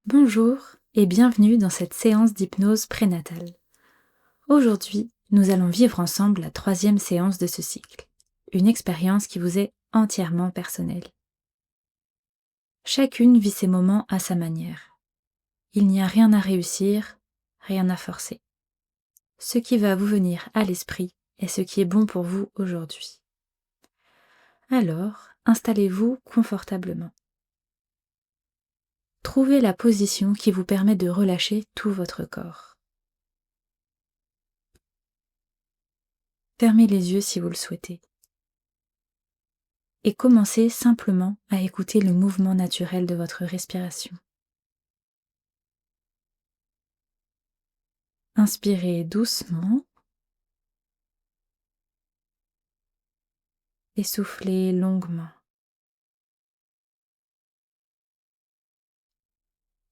Bonjour et bienvenue dans cette séance d'hypnose prénatale. Aujourd'hui, nous allons vivre ensemble la 3e séance de ce cycle, une expérience qui vous est entièrement personnelle. Chacune vit ses moments à sa manière. Il n'y a rien à réussir, rien à forcer. Ce qui va vous venir à l'esprit est ce qui est bon pour vous aujourd'hui. Alors, installez-vous confortablement. Trouvez la position qui vous permet de relâcher tout votre corps. Fermez les yeux si vous le souhaitez. Et commencez simplement à écouter le mouvement naturel de votre respiration. Inspirez doucement et soufflez longuement,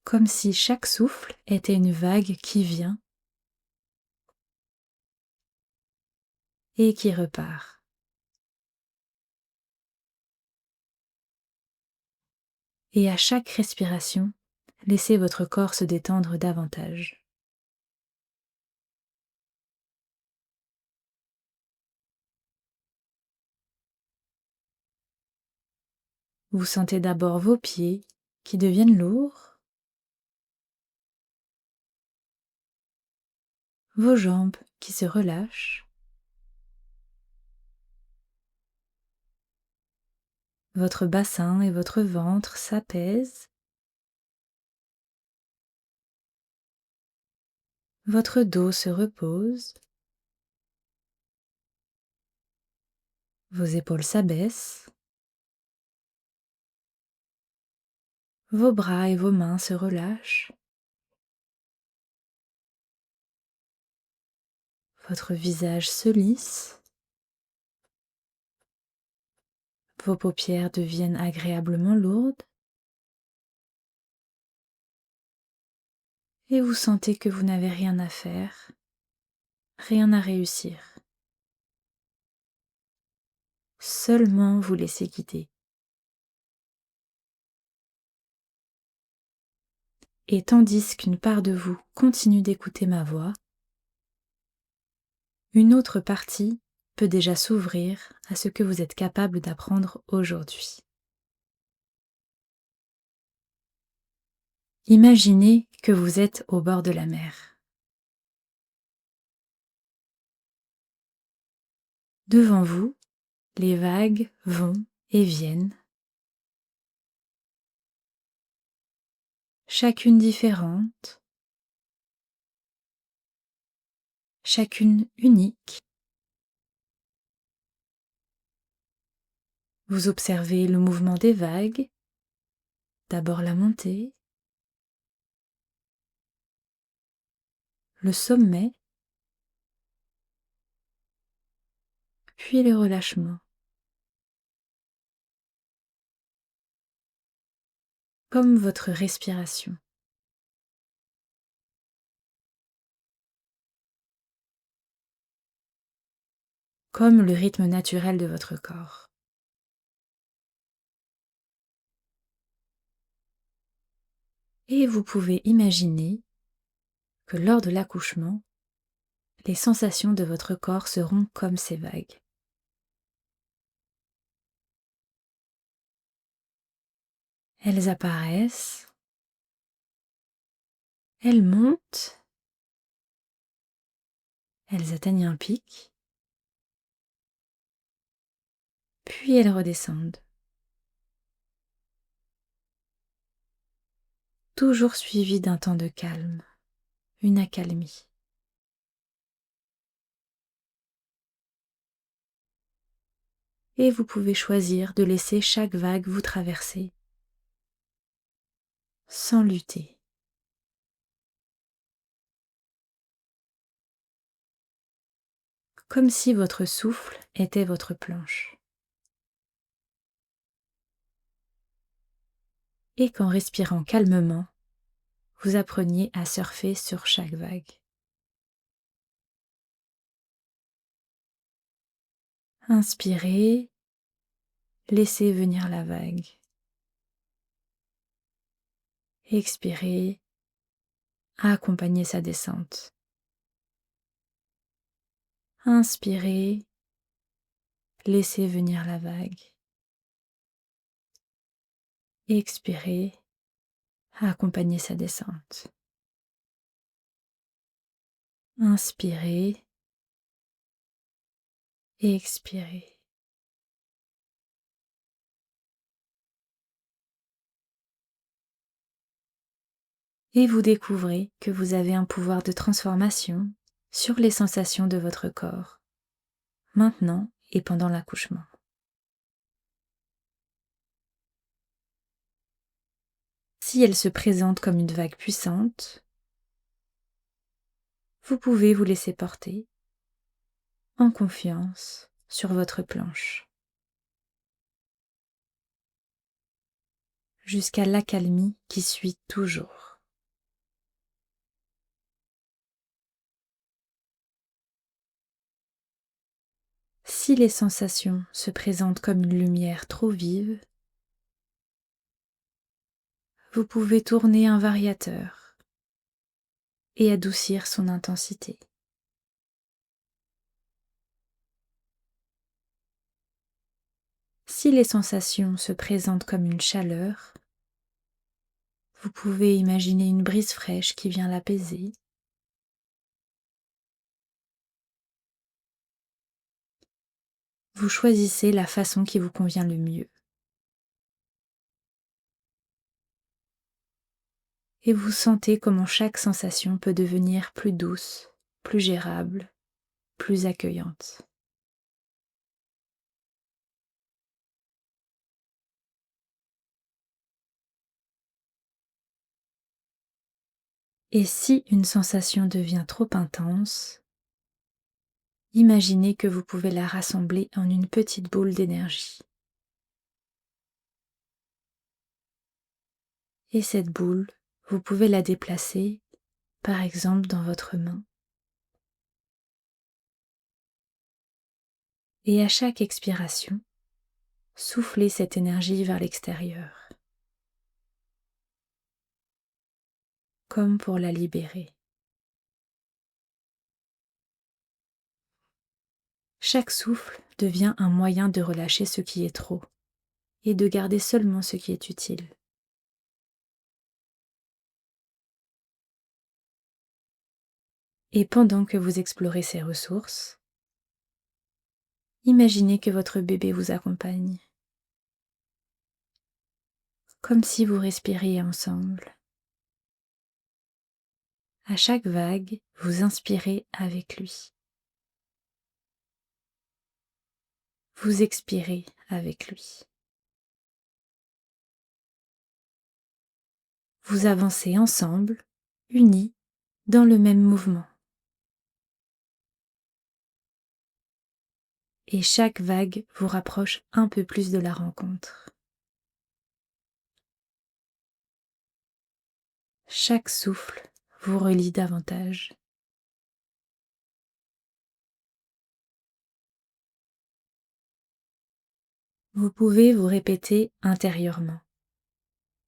comme si chaque souffle était une vague qui vient et qui repart. Et à chaque respiration, laissez votre corps se détendre davantage. Vous sentez d'abord vos pieds qui deviennent lourds, vos jambes qui se relâchent, votre bassin et votre ventre s'apaisent, votre dos se repose, vos épaules s'abaissent, vos bras et vos mains se relâchent, votre visage se lisse, vos paupières deviennent agréablement lourdes et vous sentez que vous n'avez rien à faire, rien à réussir. Seulement vous laissez guider. Et tandis qu'une part de vous continue d'écouter ma voix, une autre partie peut déjà s'ouvrir à ce que vous êtes capable d'apprendre aujourd'hui. Imaginez que vous êtes au bord de la mer. Devant vous, les vagues vont et viennent, chacune différente, chacune unique. Vous observez le mouvement des vagues, d'abord la montée, le sommet, puis le relâchement. Comme votre respiration. Comme le rythme naturel de votre corps. Et vous pouvez imaginer que lors de l'accouchement, les sensations de votre corps seront comme ces vagues. Elles apparaissent, elles montent, elles atteignent un pic, puis elles redescendent. Toujours suivi d'un temps de calme, une accalmie. Et vous pouvez choisir de laisser chaque vague vous traverser sans lutter. Comme si votre souffle était votre planche. Et qu'en respirant calmement, vous appreniez à surfer sur chaque vague. Inspirez, laissez venir la vague. Expirez, accompagnez sa descente. Inspirez, laissez venir la vague. Expirez, accompagnez sa descente. Inspirez, expirez. Et vous découvrez que vous avez un pouvoir de transformation sur les sensations de votre corps, maintenant et pendant l'accouchement. Si elle se présente comme une vague puissante, vous pouvez vous laisser porter en confiance sur votre planche, jusqu'à l'accalmie qui suit toujours. Si les sensations se présentent comme une lumière trop vive, vous pouvez tourner un variateur et adoucir son intensité. Si les sensations se présentent comme une chaleur, vous pouvez imaginer une brise fraîche qui vient l'apaiser. Vous choisissez la façon qui vous convient le mieux. Et vous sentez comment chaque sensation peut devenir plus douce, plus gérable, plus accueillante. Et si une sensation devient trop intense, imaginez que vous pouvez la rassembler en une petite boule d'énergie. Et cette boule, vous pouvez la déplacer, par exemple dans votre main. Et à chaque expiration, soufflez cette énergie vers l'extérieur, comme pour la libérer. Chaque souffle devient un moyen de relâcher ce qui est trop et de garder seulement ce qui est utile. Et pendant que vous explorez ces ressources, imaginez que votre bébé vous accompagne, comme si vous respiriez ensemble. À chaque vague, vous inspirez avec lui. Vous expirez avec lui. Vous avancez ensemble, unis, dans le même mouvement. Et chaque vague vous rapproche un peu plus de la rencontre. Chaque souffle vous relie davantage. Vous pouvez vous répéter intérieurement.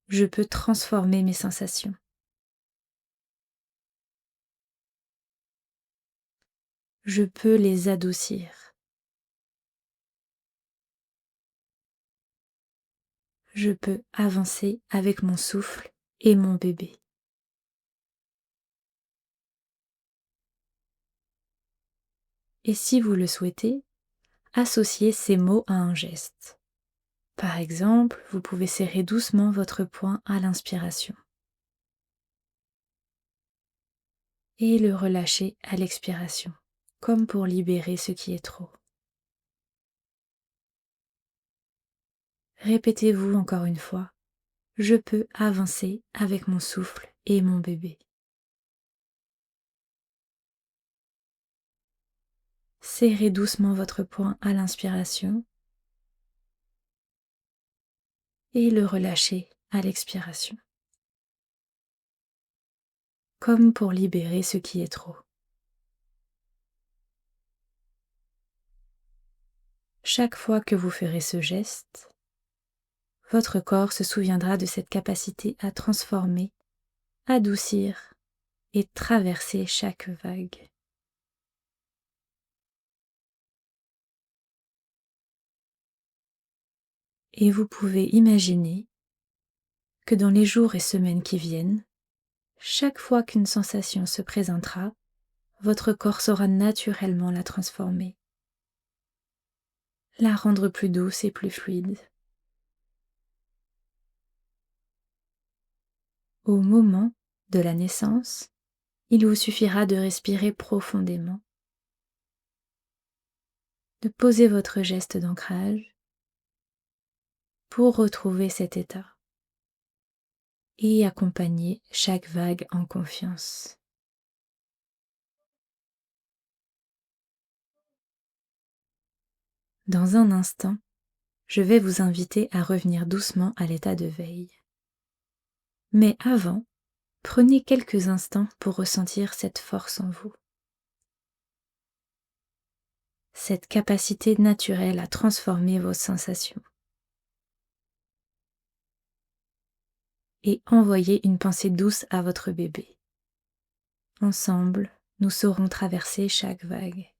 Je peux transformer mes sensations. Je peux les adoucir. Je peux avancer avec mon souffle et mon bébé. Et si vous le souhaitez, associez ces mots à un geste. Par exemple, vous pouvez serrer doucement votre poing à l'inspiration et le relâcher à l'expiration, comme pour libérer ce qui est trop. Répétez-vous encore une fois, je peux avancer avec mon souffle et mon bébé. Serrez doucement votre poing à l'inspiration et le relâchez à l'expiration, comme pour libérer ce qui est trop. Chaque fois que vous ferez ce geste, votre corps se souviendra de cette capacité à transformer, adoucir et traverser chaque vague. Et vous pouvez imaginer que dans les jours et semaines qui viennent, chaque fois qu'une sensation se présentera, votre corps saura naturellement la transformer, la rendre plus douce et plus fluide. Au moment de la naissance, il vous suffira de respirer profondément, de poser votre geste d'ancrage pour retrouver cet état et accompagner chaque vague en confiance. Dans un instant, je vais vous inviter à revenir doucement à l'état de veille. Mais avant, prenez quelques instants pour ressentir cette force en vous, cette capacité naturelle à transformer vos sensations. Et envoyez une pensée douce à votre bébé. Ensemble, nous saurons traverser chaque vague.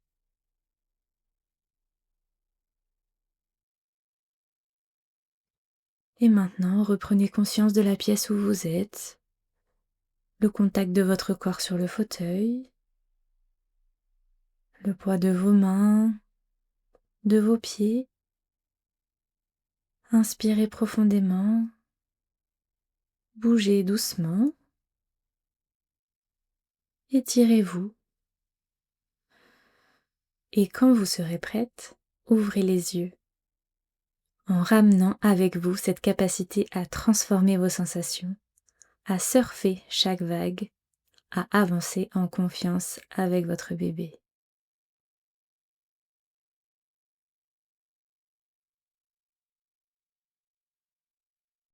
Et maintenant, reprenez conscience de la pièce où vous êtes, le contact de votre corps sur le fauteuil, le poids de vos mains, de vos pieds. Inspirez profondément, bougez doucement, étirez-vous. Et quand vous serez prête, ouvrez les yeux, en ramenant avec vous cette capacité à transformer vos sensations, à surfer chaque vague, à avancer en confiance avec votre bébé.